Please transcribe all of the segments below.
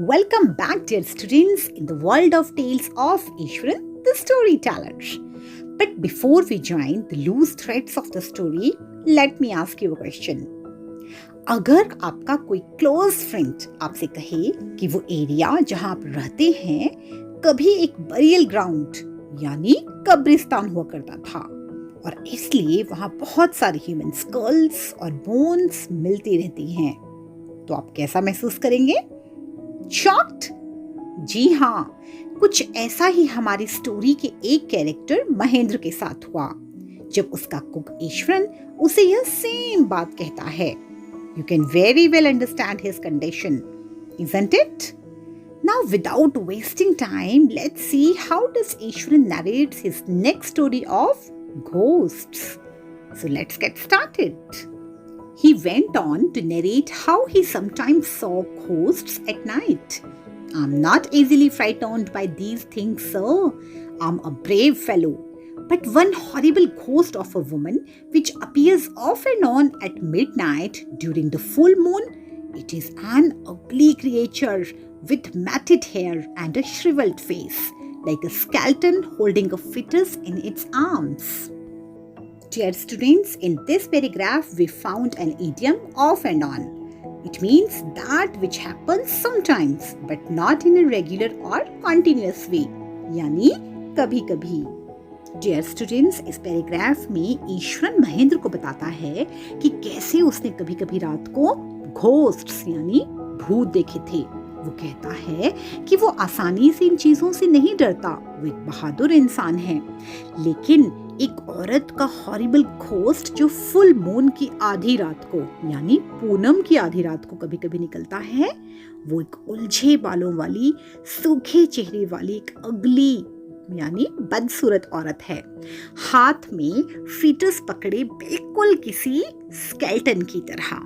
Welcome back, dear students, in the world of tales of Iswaran the Storyteller. But before we join the loose threads of the story, let me ask you a question. अगर आपका कोई close friend आपसे कहे कि वो area जहां आप रहते हैं कभी एक बरियल ग्राउंड यानी कब्रिस्तान हुआ करता था और इसलिए वहां बहुत सारे ह्यूमन स्कल्स और बोन्स मिलती रहती हैं, तो आप कैसा महसूस करेंगे? शॉक्ड? जी हाँ, कुछ ऐसा ही हमारी स्टोरी के एक कैरेक्टर महेंद्र के साथ हुआ जब उसका कुक ईश्वरन उसे यह सेम बात कहता है. You can very well understand his condition, isn't it? Now, without wasting time, let's see how does Ishwaran narrates his next story of ghosts. So let's get started. He went on to narrate how he sometimes saw ghosts at night. I'm not easily frightened by these things, sir. I'm a brave fellow. But one horrible ghost of a woman which appears off and on at midnight during the full moon, it is an ugly creature with matted hair and a shriveled face, like a skeleton holding a fetus in its arms. Dear students, in this paragraph we found an idiom off and on. It means that which happens sometimes but not in a regular or continuous way, यानी कभी कभी. Dear students, इस paragraph में ईश्वरन महेंद्र को बताता है कि कैसे उसने कभी कभी रात को घोस्ट्स यानी भूत देखे थे. वो कहता है कि वो आसानी से इन चीजों से नहीं डरता, वो एक बहादुर इंसान है, लेकिन एक औरत का हॉरिबल घोस्ट जो फुल मून की आधी रात को यानी पूनम की आधी रात को कभी कभी निकलता है, वो एक उलझे बालों वाली सूखे चेहरे वाली एक अगली यानी बदसूरत औरत है, हाथ में फीटस पकड़े बिल्कुल किसी स्केल्टन की तरह.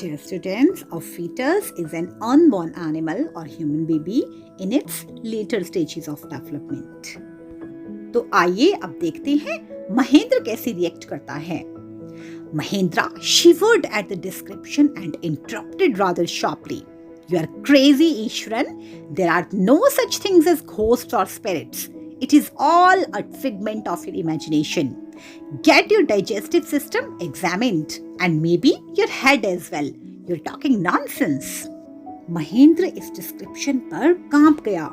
Dear students, a fetus is an unborn animal or human baby in its later stages of development. तो आइए अब देखते हैं महेंद्र कैसे रिएक्ट करता है. Mahendra shivered at the description and interrupted rather sharply. You are crazy, Ishwaran. There are no such things as ghosts or spirits. It is all a figment of your imagination. Get your digestive system examined and maybe your head as well. You're talking nonsense. Mahendra इस description पर कांप गया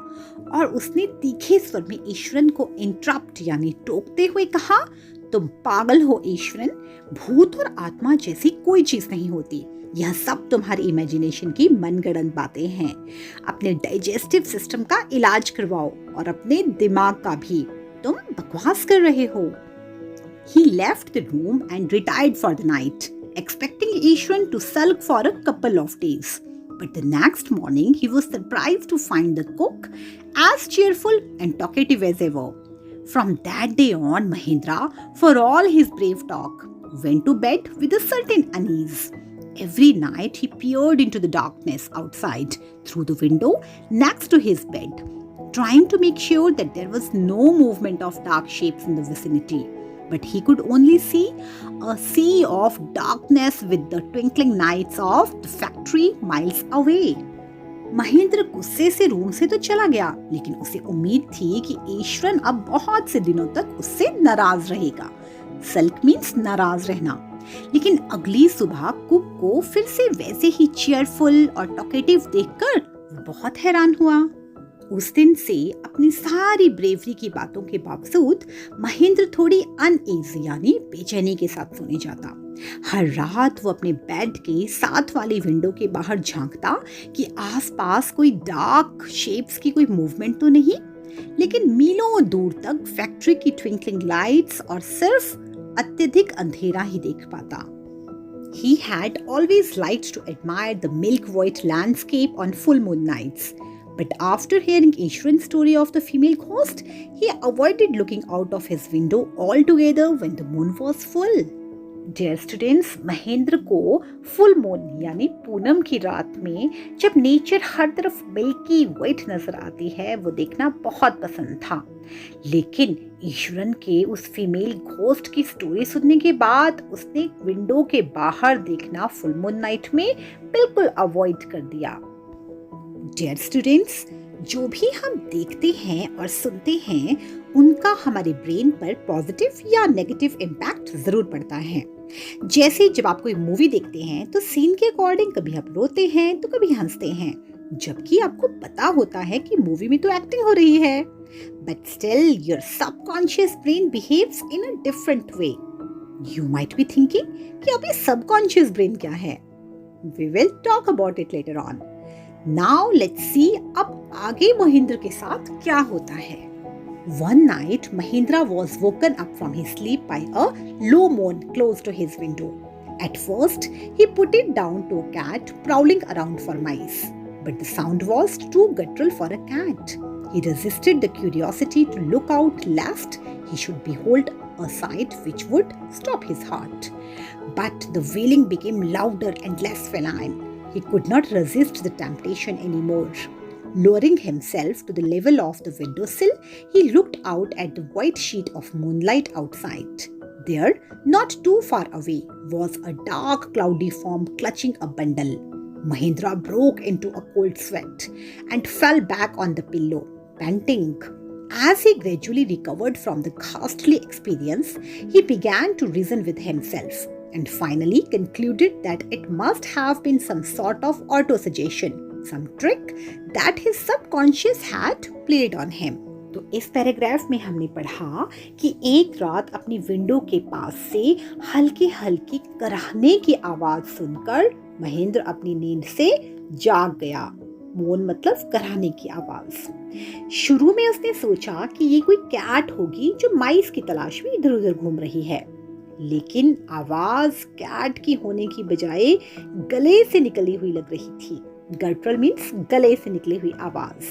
और उसने तीखे स्वर में ईश्वरन को इंटरप्ट यानी टोकते हुए कहा, तुम पागल हो ईश्वरन, भूत और आत्मा जैसी कोई चीज नहीं होती. यह सब तुम्हारी इमेजिनेशन की मनगढ़ंत बातें हैं. अपने डाइजेस्टिव सिस्टम का इलाज करवाओ और अपने दिमाग का भी. तुम बकवास कर रहे हो. He left the room and retired for the night, expecting Ishwaran to sulk for a couple of days. But the next morning, he was surprised to find the cook as cheerful and talkative as ever. From that day on, Mahendra, for all his brave talk, went to bed with a certain unease. Every night, he peered into the darkness outside through the window next to his bed, trying to make sure that there was no movement of dark shapes in the vicinity. But he could only see a sea of darkness with the twinkling lights of the factory miles away. Mahendra गुस्से से room से तो चला गया, लेकिन उसे उम्मीद थी कि ईश्वरन अब बहुत से दिनों तक उससे नाराज रहेगा. सल्क मीन्स नाराज रहना. लेकिन अगली सुबह कुक को फिर से वैसे ही चीयरफुल और टॉकेटिव देखकर बहुत हैरान हुआ. उस दिन से अपनी सारी ब्रेवरी की बातों के बावजूद महेंद्र थोड़ी अनईजी यानी बेचैनी के साथ सोने जाता. हर रात वो अपने बेड के साथ वाली विंडो के बाहर झांकता कि आसपास कोई डार्क शेप्स की कोई मूवमेंट तो नहीं, लेकिन मीलों दूर तक फैक्ट्री की ट्विंकलिंग लाइट्स और सिर्फ अत्यधिक अंधेरा ही देख पाता. He had always liked to admire the milk white landscape on full moon nights. But after hearing Ishwaran's story of the female ghost, he avoided looking out of his window altogether when the moon was full. Dear students, Mahendra को full moon यानी पूनम की रात में जब nature हर तरफ milky white नजर आती है वो देखना बहुत पसंद था. लेकिन ईश्वरन के उस फीमेल घोस्ट की स्टोरी सुनने के बाद उसने विंडो के बाहर देखना फुल मून नाइट में बिल्कुल अवॉइड कर दिया. डियर स्टूडेंट्स, जो भी हम देखते हैं और सुनते हैं उनका हमारे ब्रेन पर पॉजिटिव या नेगेटिव इम्पैक्ट जरूर पड़ता है। जैसे जब आप कोई मूवी देखते हैं तो सीन के अकॉर्डिंग कभी आप रोते हैं तो कभी हंसते हैं, जबकि आपको पता होता है कि मूवी में तो एक्टिंग हो रही है, but still your subconscious brain behaves in a different way. You might be thinking कि अब ये सबकॉन्शियस ब्रेन क्या है? We will talk about it later on. Now let's see अब आगे महेंद्र के साथ क्या होता है। One night, Mahindra was woken up from his sleep by a low moan close to his window. At first, he put it down to a cat prowling around for mice, but the sound was too guttural for a cat. He resisted the curiosity to look out lest he should behold a sight which would stop his heart. But the wailing became louder and less feline. He could not resist the temptation anymore. Lowering himself to the level of the windowsill, he looked out at the white sheet of moonlight outside. There, not too far away, was a dark, cloudy form clutching a bundle. Mahindra broke into a cold sweat and fell back on the pillow, panting. As he gradually recovered from the ghastly experience, he began to reason with himself and finally concluded that it must have been some sort of autosuggestion. Some trick that his subconscious had played on him. तो इस paragraph में हमने पढ़ा कि एक रात अपनी window के पास से हल्की हल्की कराहने की आवाज सुनकर महेंद्र अपनी नींद से जाग गया। मोन मतलब कराहने की आवाज। शुरू में उसने सोचा कि ये कोई कैट होगी जो माइस की तलाश में इधर उधर घूम रही है, लेकिन आवाज कैट की होने की बजाय गले से निकली हुई लग रही थी। गटरल मीन्स गले से निकली हुई आवाज।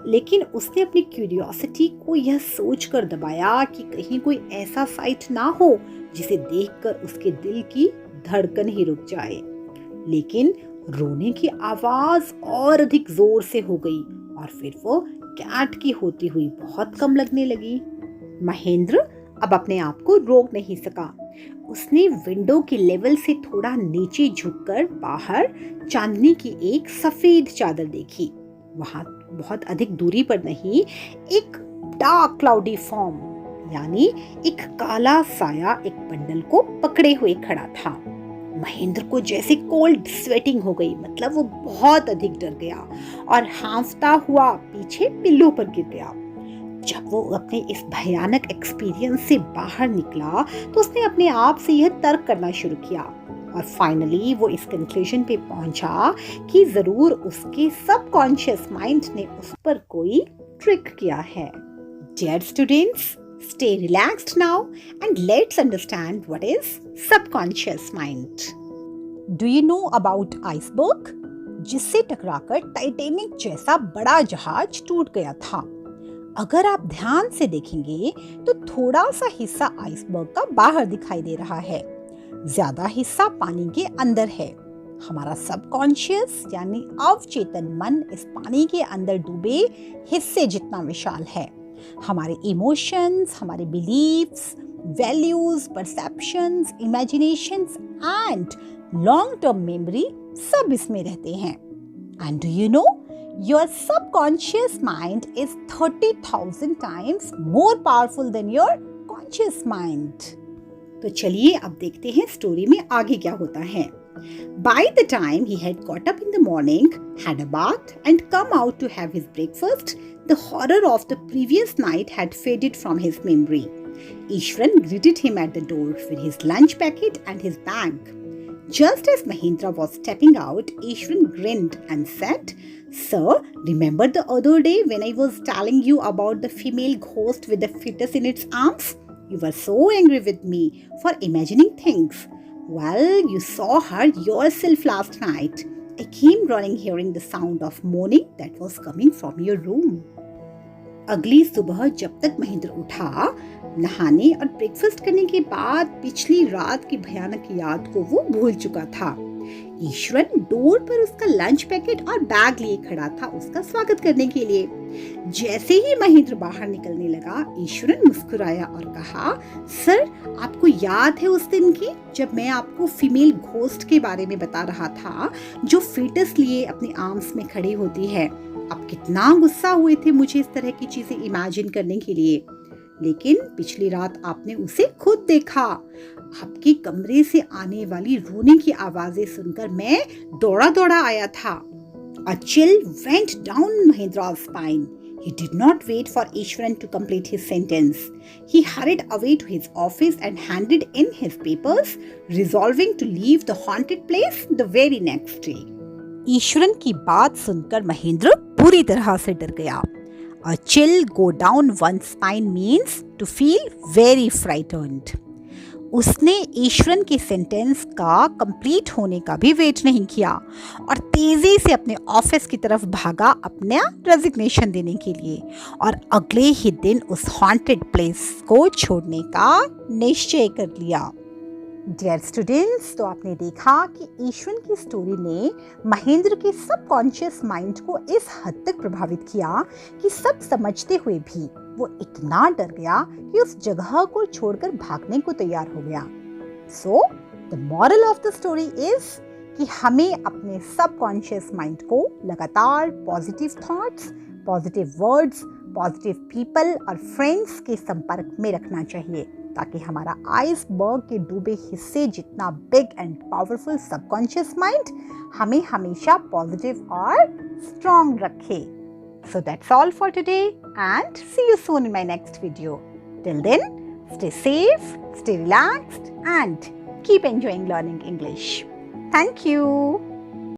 लेकिन उसने अपनी क्यूरियोसिटी को यह सोचकर दबाया कि कहीं कोई ऐसा साइट ना हो जिसे देखकर उसके दिल की धड़कन ही रुक जाए। लेकिन रोने की आवाज और अधिक जोर से हो गई और फिर वो कैट की होती हुई बहुत कम लगने लगी। महेंद्र अब अपने आप को रोक नहीं सका। उसने विंडो के लेवल से थोड़ा नीचे झुककर बाहर चांदनी की एक सफेद चादर देखी। वहां बहुत अधिक दूरी पर नहीं, एक डार्क क्लाउडी फॉर्म यानी एक काला साया एक बंडल को पकड़े हुए खड़ा था। महेंद्र को जैसे कोल्ड स्वेटिंग हो गई, मतलब वो बहुत अधिक डर गया और हांफता हुआ पीछे पिल्लो पर गिर गया। जब वो अपने इस भयानक एक्सपीरियंस से बाहर निकला तो उसने अपने आप से यह तर्क करना शुरू किया और फाइनली वो इस कंक्लूजन पे पहुंचा कि जरूर उसके सबकॉन्शियस माइंड ने उस पर कोई ट्रिक किया है। Dear students, stay relaxed now and let's understand what is subconscious mind. Do you know about iceberg? जिससे टकराकर टाइटैनिक जैसा बड़ा जहाज टूट गया था। अगर आप ध्यान से देखेंगे तो थोड़ा सा हिस्सा आइसबर्ग का बाहर दिखाई दे रहा है, ज्यादा हिस्सा पानी के अंदर है। हमारा सबकॉन्शियस यानी अवचेतन मन इस पानी के अंदर डूबे हिस्से जितना विशाल है। हमारे इमोशंस, हमारे beliefs, values, perceptions, imaginations and long term memory सब इसमें रहते हैं। And do you know, your subconscious mind is 30,000 times more powerful than your conscious mind. तो चलिए अब देखते हैं स्टोरी में आगे क्या होता है। By the time he had got up in the morning, had a bath and come out to have his breakfast, the horror of the previous night had faded from his memory. Iswaran greeted him at the door with his lunch packet and his bag. Just as Mahindra was stepping out, Iswaran grinned and said, "Sir, remember the other day when I was telling you about the female ghost with the fetus in its arms? You were so angry with me for imagining things. Well, you saw her yourself last night. I came running hearing the sound of moaning that was coming from your room." अगली सुबह जब तक महेंद्र उठा, नहाने और breakfast करने के बाद पिछली रात की भयानक याद को वो भूल चुका था। ईश्वरन डोर पर उसका लंच पैकेट और बैग लिए खड़ा था उसका स्वागत करने के लिए। जैसे ही महेंद्र बाहर निकलने लगा, ईश्वरन मुस्कुराया और कहा, सर, आपको याद है उस दिन की जब मैं आपको फीमेल घोस्ट के बारे में बता रहा था जो फीटस लिए अपने आर्म्स में खड़ी होती है। आप कितना गुस्सा हुए थे मुझे इस तरह की चीजें इमेजिन करने के लिए, लेकिन पिछली रात आपने उसे खुद देखा। आपके कमरे से आने वाली रोने की आवाजें सुनकर मैं दौड़ा दौड़ा आया था। A chill went down Mahendra's spine. He did not wait for Ishwaran to complete his sentence. He hurried away to his office and handed in his papers, resolving to leave the haunted place the very next day. Eswaran की बात सुनकर महेंद्र पूरी तरह से डर गया। A chill go down one's spine means to feel very frightened. उसने ईश्वरन के सेंटेंस का कंप्लीट होने का भी वेट नहीं किया और तेजी से अपने ऑफिस की तरफ भागा अपना रेजिग्नेशन देने के लिए और अगले ही दिन उस हॉन्टेड प्लेस को छोड़ने का निश्चय कर लिया। डियर स्टूडेंट्स, तो आपने देखा कि ईश्वरन की स्टोरी ने महेंद्र के सबकॉन्शियस माइंड को इस हद तक प्रभावित किया कि सब समझते हुए भी वो इतना डर गया कि उस जगह को छोड़कर भागने को तैयार हो गया। So the moral of the story is कि हमें अपने सबकॉन्शियस माइंड को लगातार positive thoughts, positive words, positive people और फ्रेंड्स के संपर्क में रखना चाहिए ताकि हमारा आइसबर्ग के डूबे हिस्से जितना big and powerful subconscious mind हमें हमेशा पॉजिटिव और स्ट्रॉन्ग रखे। So that's all for today and see you soon in my next video. Till then, stay safe, stay relaxed and keep enjoying learning English. Thank you.